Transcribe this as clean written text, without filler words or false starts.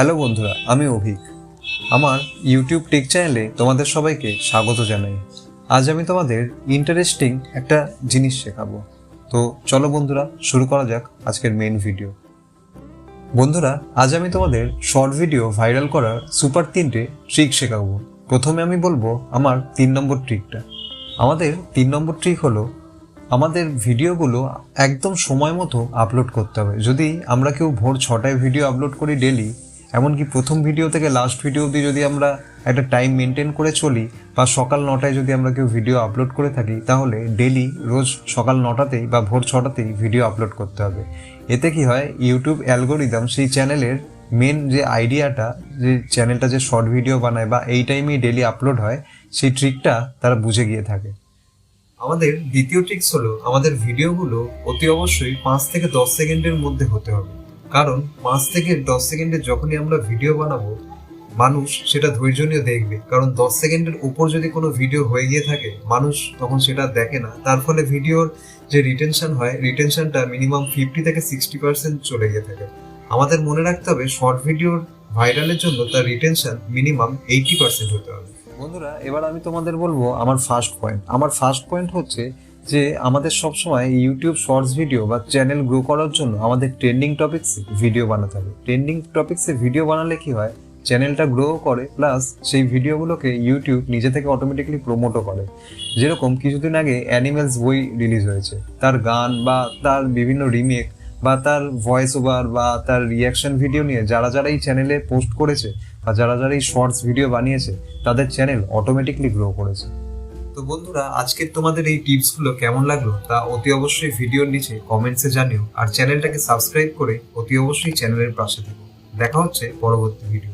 Hello বন্ধুরা, আমি অভিক। আমার ইউটিউব টেক চ্যানেলে তোমাদের সবাইকে স্বাগত জানাই। আজ আমি তোমাদের ইন্টারেস্টিং একটা জিনিস শেখাবো। তো চলো বন্ধুরা, শুরু করা যাক আজকের মেন ভিডিও। বন্ধুরা, আজ আমি তোমাদের শর্ট ভিডিও ভাইরাল করার সুপার 3টে ট্রিক শেখাবো। প্রথমে আমি বলবো আমার 3 নম্বর ট্রিকটা। আমাদের 3 নম্বর ট্রিক হলো আমাদের ভিডিওগুলো একদম সময় মতো আপলোড করতে হবে। যদি আমরা কেউ ভোর 6টায় ভিডিও আপলোড করি ডেলি, এমনকি প্রথম ভিডিও থেকে লাস্ট ভিডিও অবধি যদি আমরা একটা টাইম মেনটেন করে চলি, বা সকাল 9টায় যদি আমরা কেউ ভিডিও আপলোড করে থাকি, তাহলে ডেলি রোজ সকাল 9টাতেই বা ভোর 6টাতেই ভিডিও আপলোড করতে হবে। এতে কি হয়, ইউটিউব অ্যালগোরিদম সেই চ্যানেলের মেন যে আইডিয়াটা, যে চ্যানেলটা যে শর্ট ভিডিও বানায় বা এই টাইমেই ডেলি আপলোড হয়, সেই ট্রিকটা তারা বুঝে গিয়ে থাকে। আমাদের দ্বিতীয় ট্রিক্স হলো আমাদের ভিডিওগুলো অতি অবশ্যই 5 থেকে 10 সেকেন্ডের মধ্যে হতে হবে। কারণ 5 থেকে 10 সেকেন্ডের যখনই আমরা ভিডিও বানাবো, মানুষ সেটা ধৈর্য নিয়ে দেখবে। কারণ 10 সেকেন্ডের উপর যদি কোনো ভিডিও হয়ে গিয়ে থাকে, মানুষ তখন সেটা দেখে না। তার ফলে ভিডিওর যে রিটেনশন হয়, রিটেনশনটা মিনিমাম 50 থেকে 60% চলে গিয়ে থাকে। আমাদের মনে রাখতে হবে, শর্ট ভিডিওর ভাইরালের জন্য তার রিটেনশন মিনিমাম 80% হতে হবে। বন্ধুরা, এবার আমি তোমাদের বলবো আমার ফার্স্ট পয়েন্ট হচ্ছে যে আমাদের সবসময় ইউটিউব শর্টস ভিডিও বা চ্যানেল গ্রো করার জন্য আমাদের ট্রেন্ডিং টপিকসে ভিডিও বানাতে হবে। ট্রেন্ডিং টপিকসে ভিডিও বানালে কি হয়, চ্যানেলটা গ্রো করে, প্লাস সেই ভিডিওগুলোকে ইউটিউব নিজে থেকে অটোমেটিকলি প্রমোটও করে। যেরকম কিছুদিন আগে অ্যানিমেলস বই রিলিজ হয়েছে, তার গান বা তার বিভিন্ন রিমেক বা তার ভয়েস ওভার বা তার রিয়াকশন ভিডিও নিয়ে যারা এই চ্যানেলে পোস্ট করেছে বা যারা এই শর্টস ভিডিও বানিয়েছে, তাদের চ্যানেল অটোমেটিকলি গ্রো করেছে। তো বন্ধুরা, আজকের তোমাদের এই টিপসগুলো কেমন লাগলো তা অতি অবশ্যই ভিডিওর নিচে কমেন্টসে জানিও। আর চ্যানেলটাকে সাবস্ক্রাইব করে অতি অবশ্যই চ্যানেলের পাশে থেকো। দেখা হচ্ছে পরবর্তী ভিডিও।